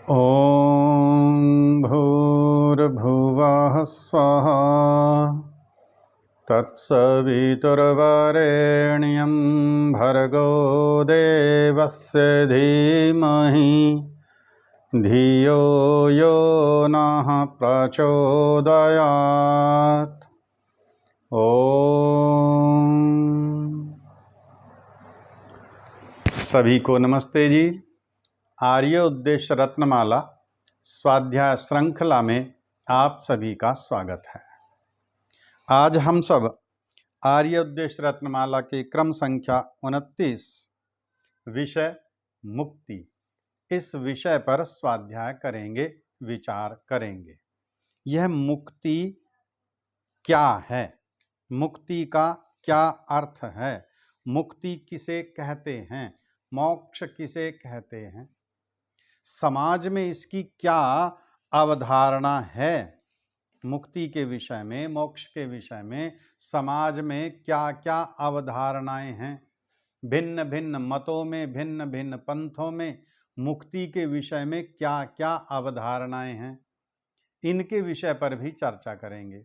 ॐ भूर्भुवः स्वः तत्सवितुर्वरेण्यं भर्गो देवस्य धीमहि धियो यो नः प्रचोदयात्। ओम सभी को नमस्ते जी। आर्य उद्देश्य रत्नमाला स्वाध्याय श्रृंखला में आप सभी का स्वागत है। आज हम सब आर्य उद्देश्य रत्नमाला के क्रम संख्या 29 विषय मुक्ति, इस विषय पर स्वाध्याय करेंगे, विचार करेंगे। यह मुक्ति क्या है, मुक्ति का क्या अर्थ है, मुक्ति किसे कहते हैं, मोक्ष किसे कहते हैं, समाज में इसकी क्या अवधारणा है। मुक्ति के विषय में, मोक्ष के विषय में समाज में क्या क्या अवधारणाएं हैं। भिन्न भिन्न मतों में, भिन्न भिन्न पंथों में मुक्ति के विषय में क्या क्या अवधारणाएं हैं, इनके विषय पर भी चर्चा करेंगे।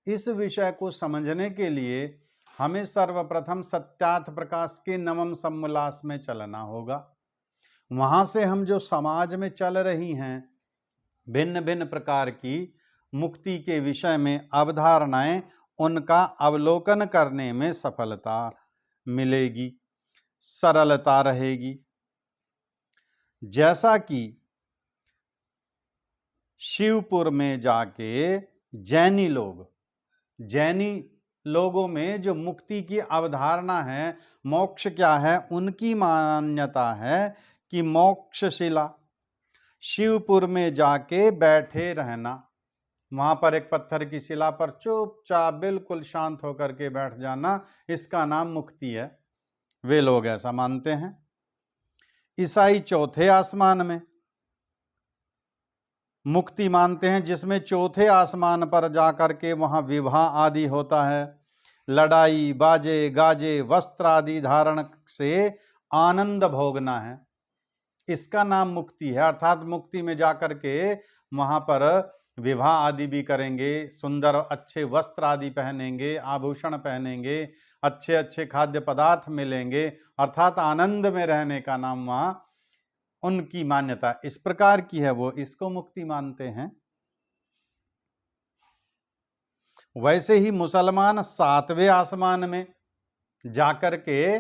इस विषय को समझने के लिए हमें सर्वप्रथम सत्यार्थ प्रकाश के नवम सम्मलास में चलना होगा। वहां से हम जो समाज में चल रही हैं भिन्न भिन्न प्रकार की मुक्ति के विषय में अवधारणाएं, उनका अवलोकन करने में सफलता मिलेगी, सरलता रहेगी। जैसा कि शिवपुर में जाके जैनी लोगों में जो मुक्ति की अवधारणा है, मोक्ष क्या है, उनकी मान्यता है कि मोक्षशिला, शिवपुर में जाके बैठे रहना, वहां पर एक पत्थर की शिला पर चुपचाप बिल्कुल शांत होकर के बैठ जाना, इसका नाम मुक्ति है। वे लोग ऐसा मानते हैं। ईसाई चौथे आसमान में मुक्ति मानते हैं, जिसमें चौथे आसमान पर जाकर के वहां विवाह आदि होता है, लड़ाई बाजे गाजे वस्त्र आदि धारण से आनंद भोगना है, इसका नाम मुक्ति है। अर्थात मुक्ति में जाकर के वहां पर विवाह आदि भी करेंगे, सुंदर अच्छे वस्त्र आदि पहनेंगे, आभूषण पहनेंगे, अच्छे अच्छे खाद्य पदार्थ मिलेंगे, अर्थात आनंद में रहने का नाम वहां उनकी मान्यता इस प्रकार की है, वो इसको मुक्ति मानते हैं। वैसे ही मुसलमान सातवें आसमान में जाकर के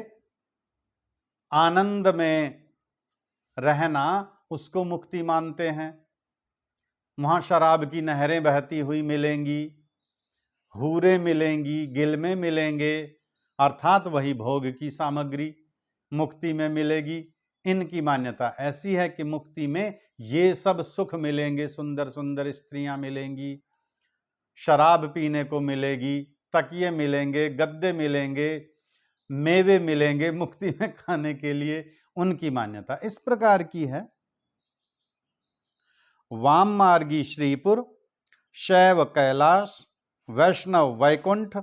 आनंद में रहना, उसको मुक्ति मानते हैं। वहां शराब की नहरें बहती हुई मिलेंगी, हूरें मिलेंगी, गिलमें मिलेंगे, अर्थात वही भोग की सामग्री मुक्ति में मिलेगी। इनकी मान्यता ऐसी है कि मुक्ति में ये सब सुख मिलेंगे, सुंदर सुंदर स्त्रियां मिलेंगी, शराब पीने को मिलेगी, तकिए मिलेंगे, गद्दे मिलेंगे, मेवे मिलेंगे मुक्ति में खाने के लिए, उनकी मान्यता इस प्रकार की है। वाम मार्गी श्रीपुर, शैव कैलाश, वैष्णव वैकुंठ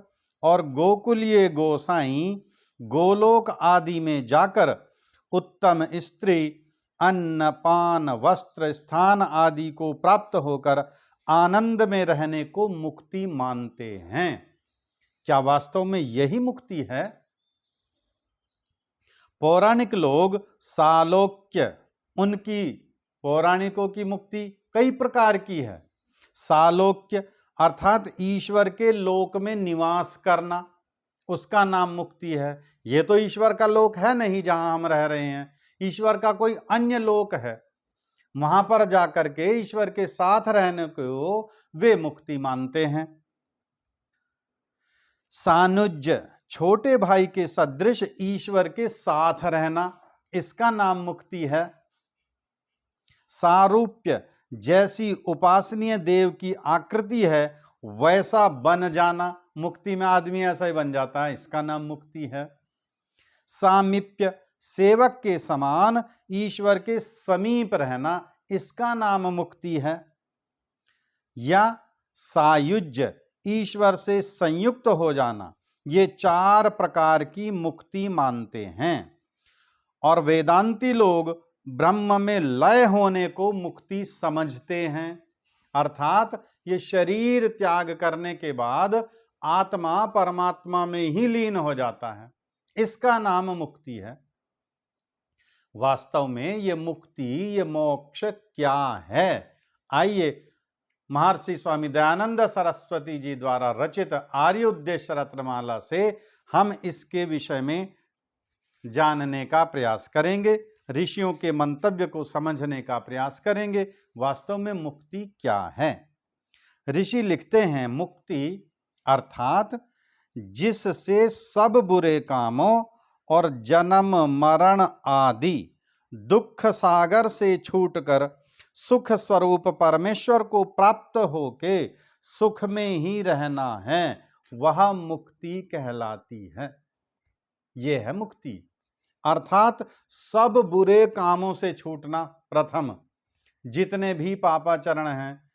और गोकुलीय गोसाई गोलोक आदि में जाकर उत्तम स्त्री, अन्न पान वस्त्र स्थान आदि को प्राप्त होकर आनंद में रहने को मुक्ति मानते हैं। क्या वास्तव में यही मुक्ति है? पौराणिक लोग सालोक्य, उनकी पौराणिकों की मुक्ति कई प्रकार की है। सालोक्य अर्थात ईश्वर के लोक में निवास करना, उसका नाम मुक्ति है। ये तो ईश्वर का लोक है नहीं जहां हम रह रहे हैं, ईश्वर का कोई अन्य लोक है, वहां पर जाकर के ईश्वर के साथ रहने को वे मुक्ति मानते हैं। सानुज्य, छोटे भाई के सदृश ईश्वर के साथ रहना, इसका नाम मुक्ति है। सारूप्य, जैसी उपासनीय देव की आकृति है वैसा बन जाना, मुक्ति में आदमी ऐसा ही बन जाता है, इसका नाम मुक्ति है। सामीप्य, सेवक के समान ईश्वर के समीप रहना, इसका नाम मुक्ति है। या सायुज्य, ईश्वर से संयुक्त हो जाना, ये 4 प्रकार की मुक्ति मानते हैं। और वेदांती लोग ब्रह्म में लय होने को मुक्ति समझते हैं। अर्थात ये शरीर त्याग करने के बाद आत्मा परमात्मा में ही लीन हो जाता है, इसका नाम मुक्ति है। वास्तव में ये मुक्ति, ये मोक्ष क्या है? आइए महर्षि स्वामी दयानंद सरस्वती जी द्वारा रचित आर्य उद्देश्य रत्नमाला से हम इसके विषय में जानने का प्रयास करेंगे, ऋषियों के मंतव्य को समझने का प्रयास करेंगे। वास्तव में मुक्ति क्या है? ऋषि लिखते हैं, मुक्ति अर्थात जिससे सब बुरे कामों और जन्म मरण आदि दुख सागर से छूटकर सुख स्वरूप परमेश्वर को प्राप्त होके सुख में ही रहना है, वह मुक्ति कहलाती है। यह है मुक्ति। अर्थात सब बुरे कामों से छूटना, प्रथम जितने भी पापाचरण हैं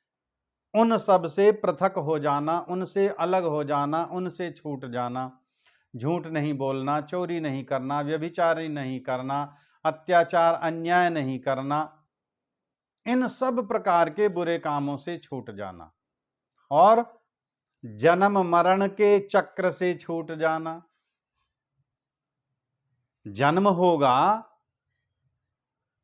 उन सब से पृथक हो जाना, उनसे अलग हो जाना, उनसे छूट जाना। झूठ नहीं बोलना, चोरी नहीं करना, व्यभिचारी नहीं करना, अत्याचार अन्याय नहीं करना, इन सब प्रकार के बुरे कामों से छूट जाना और जन्म मरण के चक्र से छूट जाना। जन्म होगा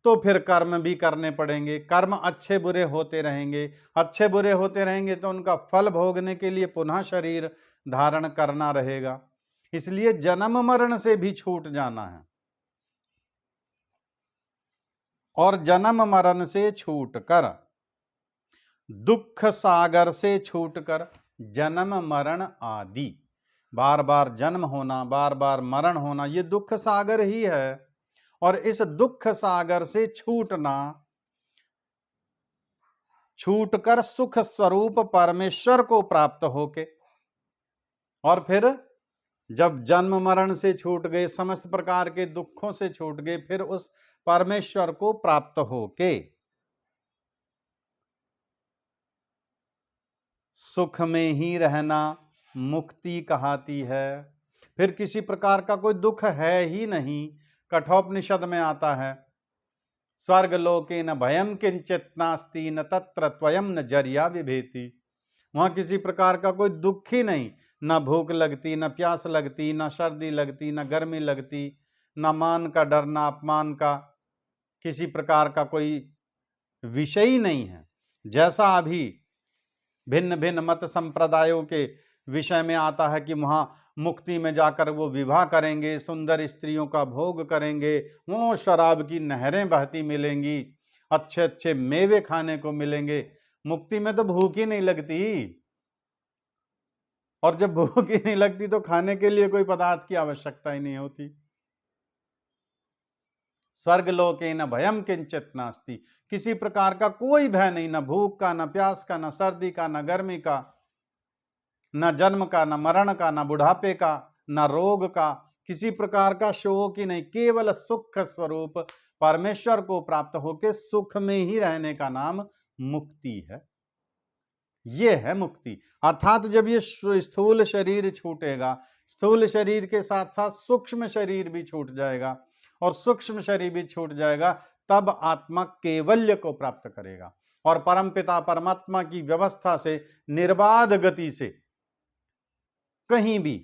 तो फिर कर्म भी करने पड़ेंगे, कर्म अच्छे बुरे होते रहेंगे, अच्छे बुरे होते रहेंगे तो उनका फल भोगने के लिए पुनः शरीर धारण करना रहेगा। इसलिए जन्म मरण से भी छूट जाना है और जन्म मरण से छूटकर, दुख सागर से छूटकर, जन्म मरण आदि बार बार जन्म होना, बार बार मरण होना, ये दुख सागर ही है। और इस दुख सागर से छूटना, छूटकर सुख स्वरूप परमेश्वर को प्राप्त होके, और फिर जब जन्म मरण से छूट गए, समस्त प्रकार के दुखों से छूट गए, फिर उस परमेश्वर को प्राप्त होके सुख में ही रहना मुक्ति कहती है। फिर किसी प्रकार का कोई दुख है ही नहीं। कठोपनिषद में आता है, स्वर्ग लोके न भयम किंचित नास्ति न तत्र त्वयं न जर्या विभेति। वहां किसी प्रकार का कोई दुख ही नहीं, न भूख लगती, न प्यास लगती, न सर्दी लगती, न गर्मी लगती, न मान का डर, न अपमान का किसी प्रकार का कोई विषय ही नहीं है। जैसा अभी भिन्न भिन्न मत संप्रदायों के विषय में आता है कि वहां मुक्ति में जाकर वो विवाह करेंगे, सुंदर स्त्रियों का भोग करेंगे, वो शराब की नहरें बहती मिलेंगी, अच्छे अच्छे मेवे खाने को मिलेंगे। मुक्ति में तो भूख ही नहीं लगती, और जब भूख ही नहीं लगती तो खाने के लिए कोई पदार्थ की आवश्यकता ही नहीं होती। स्वर्ग लोके न भयम किंचित नास्ति, किसी प्रकार का कोई भय नहीं, न भूख का, न प्यास का, न सर्दी का, न गर्मी का, न जन्म का, न मरण का, न बुढ़ापे का, न रोग का, किसी प्रकार का शोक ही नहीं। केवल सुख स्वरूप परमेश्वर को प्राप्त होकर सुख में ही रहने का नाम मुक्ति है। यह है मुक्ति। अर्थात जब ये स्थूल शरीर छूटेगा, स्थूल शरीर के साथ साथ सूक्ष्म शरीर भी छूट जाएगा, और सूक्ष्म शरीर भी छूट जाएगा, तब आत्मा कैवल्य को प्राप्त करेगा और परमपिता परमात्मा की व्यवस्था से निर्बाध गति से कहीं भी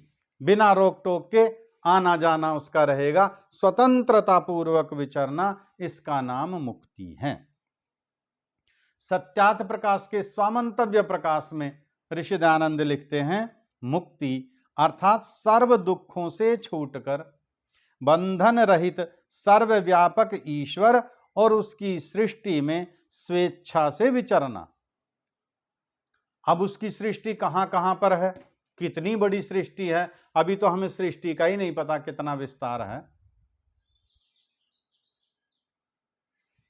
बिना रोक टोक के आना जाना उसका रहेगा, स्वतंत्रता पूर्वक विचरना, इसका नाम मुक्ति है। सत्यार्थ प्रकाश के स्वामंतव्य प्रकाश में ऋषि दयानंद लिखते हैं, मुक्ति अर्थात सर्व दुखों से छूटकर बंधन रहित सर्वव्यापक ईश्वर और उसकी सृष्टि में स्वेच्छा से विचरना। अब उसकी सृष्टि कहां कहां पर है, कितनी बड़ी सृष्टि है, अभी तो हमें सृष्टि का ही नहीं पता कितना विस्तार है।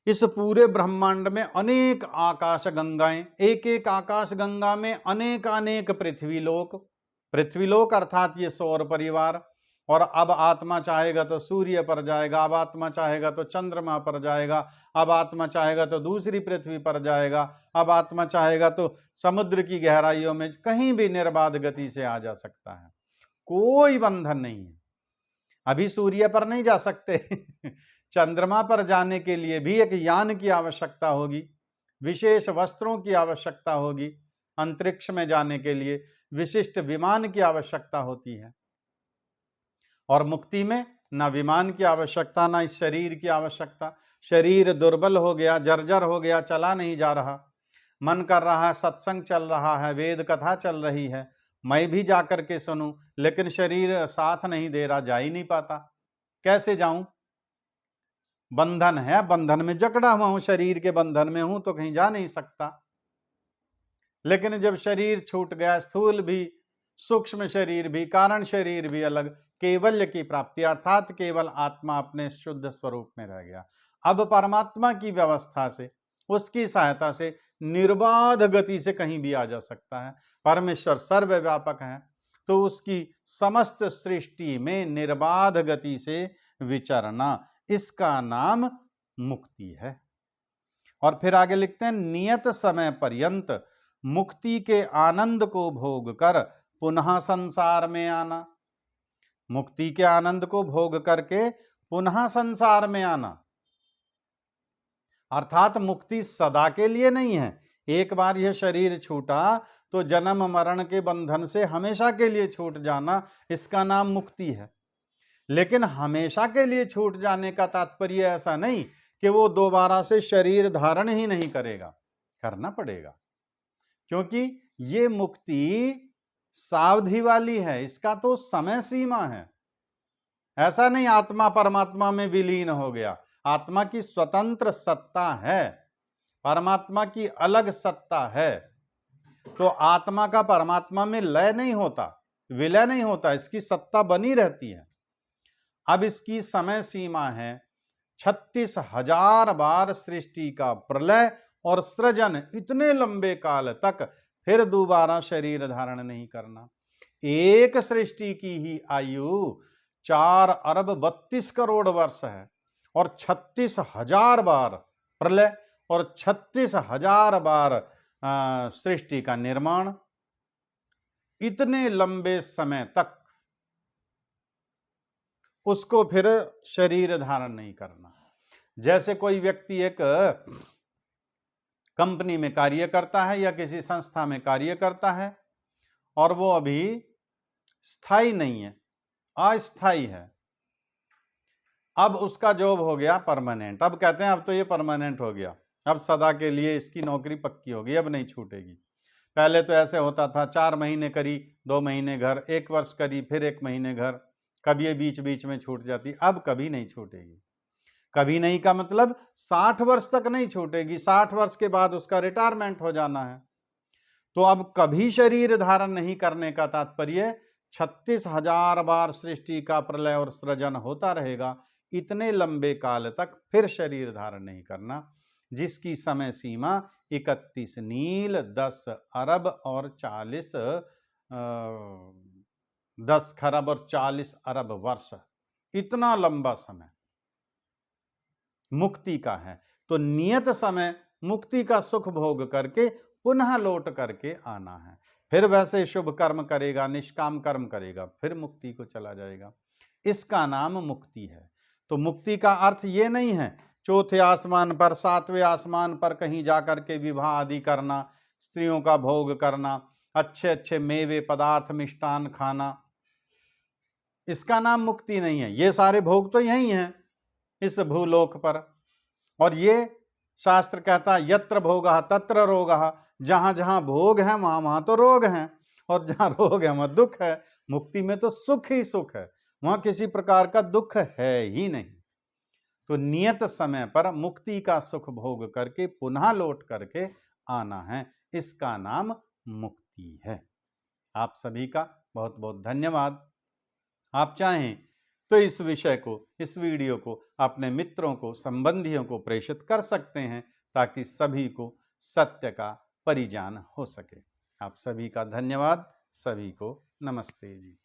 इस पूरे ब्रह्मांड में अनेक आकाश गंगाएं, एक एक आकाश गंगा में अनेक अनेक पृथ्वीलोक, पृथ्वीलोक अर्थात ये सौर परिवार। और अब आत्मा चाहेगा तो सूर्य पर जाएगा, अब आत्मा चाहेगा तो चंद्रमा पर जाएगा, अब आत्मा चाहेगा तो दूसरी पृथ्वी पर जाएगा, अब आत्मा चाहेगा तो समुद्र की गहराइयों में कहीं भी निर्बाध गति से आ जा सकता है, कोई बंधन नहीं है। अभी सूर्य पर नहीं जा सकते चंद्रमा पर जाने के लिए भी एक यान की आवश्यकता होगी, विशेष वस्त्रों की आवश्यकता होगी, अंतरिक्ष में जाने के लिए विशिष्ट विमान की आवश्यकता होती है। और मुक्ति में ना विमान की आवश्यकता, ना इस शरीर की आवश्यकता। शरीर दुर्बल हो गया, जर्जर हो गया, चला नहीं जा रहा, मन कर रहा है सत्संग चल रहा है, वेद कथा चल रही है, मैं भी जाकर के सुनूं, लेकिन शरीर साथ नहीं दे रहा, जा ही नहीं पाता। कैसे जाऊं? बंधन है, बंधन में जकड़ा हुआ हूं, शरीर के बंधन में हूं, तो कहीं जा नहीं सकता। लेकिन जब शरीर छूट गया, स्थूल भी, सूक्ष्म शरीर भी, कारण शरीर भी अलग, केवल्य की प्राप्ति अर्थात केवल आत्मा अपने शुद्ध स्वरूप में रह गया। अब परमात्मा की व्यवस्था से, उसकी सहायता से निर्बाध गति से कहीं भी आ जा सकता है। परमेश्वर सर्वव्यापक है, तो उसकी समस्त सृष्टि में निर्बाध गति से विचरना, इसका नाम मुक्ति है। और फिर आगे लिखते हैं, नियत समय पर्यंत मुक्ति के आनंद को भोग कर पुनः संसार में आना। मुक्ति के आनंद को भोग करके पुनः संसार में आना, अर्थात मुक्ति सदा के लिए नहीं है। एक बार यह शरीर छूटा तो जन्म मरण के बंधन से हमेशा के लिए छूट जाना, इसका नाम मुक्ति है। लेकिन हमेशा के लिए छूट जाने का तात्पर्य ऐसा नहीं कि वो दोबारा से शरीर धारण ही नहीं करेगा, करना पड़ेगा, क्योंकि ये मुक्ति सावधि वाली है, इसका तो समय सीमा है। ऐसा नहीं आत्मा परमात्मा में विलीन हो गया। आत्मा की स्वतंत्र सत्ता है, परमात्मा की अलग सत्ता है। तो आत्मा का परमात्मा में लय नहीं होता, विलय नहीं होता, इसकी सत्ता बनी रहती है। अब इसकी समय सीमा है 36,000 बार सृष्टि का प्रलय और सृजन, इतने लंबे काल तक फिर दोबारा शरीर धारण नहीं करना। एक सृष्टि की ही आयु 4 अरब 32 करोड़ वर्ष है, और 36,000 बार प्रलय और 36,000 बार सृष्टि का निर्माण, इतने लंबे समय तक उसको फिर शरीर धारण नहीं करना। जैसे कोई व्यक्ति एक कंपनी में कार्य करता है या किसी संस्था में कार्य करता है, और वो अभी स्थायी नहीं है, अस्थायी है। अब उसका जॉब हो गया परमानेंट। अब कहते हैं अब तो ये परमानेंट हो गया, अब सदा के लिए इसकी नौकरी पक्की होगी, अब नहीं छूटेगी। पहले तो ऐसे होता था, 4 महीने करी, 2 महीने घर, 1 वर्ष करी, फिर 1 महीने घर, कभी ये बीच बीच में छूट जाती। अब कभी नहीं छूटेगी। कभी नहीं का मतलब 60 वर्ष तक नहीं छूटेगी, 60 वर्ष के बाद उसका रिटायरमेंट हो जाना है। तो अब कभी शरीर धारण नहीं करने का तात्पर्य 36,000 बार सृष्टि का प्रलय और सृजन होता रहेगा, इतने लंबे काल तक फिर शरीर धारण नहीं करना, जिसकी समय सीमा 31 नील 10 अरब और 10 खरब और 40 अरब वर्ष, इतना लंबा समय मुक्ति का है। तो नियत समय मुक्ति का सुख भोग करके पुनः लौट करके आना है। फिर वैसे शुभ कर्म करेगा, निष्काम कर्म करेगा, फिर मुक्ति को चला जाएगा। इसका नाम मुक्ति है। तो मुक्ति का अर्थ ये नहीं है चौथे आसमान पर, 7वें आसमान पर कहीं जाकर के विवाह आदि करना, स्त्रियों का भोग करना, अच्छे अच्छे मेवे पदार्थ मिष्टान खाना, इसका नाम मुक्ति नहीं है। ये सारे भोग तो यही हैं इस भूलोक पर। और ये शास्त्र कहता है यत्र भोगः तत्र रोगः, जहां जहां भोग है वहां वहां तो रोग हैं, और जहां रोग है वहां दुख है। मुक्ति में तो सुख ही सुख है, वहां किसी प्रकार का दुख है ही नहीं। तो नियत समय पर मुक्ति का सुख भोग करके पुनः लौट करके आना है, इसका नाम मुक्ति है। आप सभी का बहुत बहुत धन्यवाद। आप चाहें तो इस विषय को, इस वीडियो को अपने मित्रों को, संबंधियों को प्रेषित कर सकते हैं, ताकि सभी को सत्य का परिज्ञान हो सके। आप सभी का धन्यवाद। सभी को नमस्ते जी।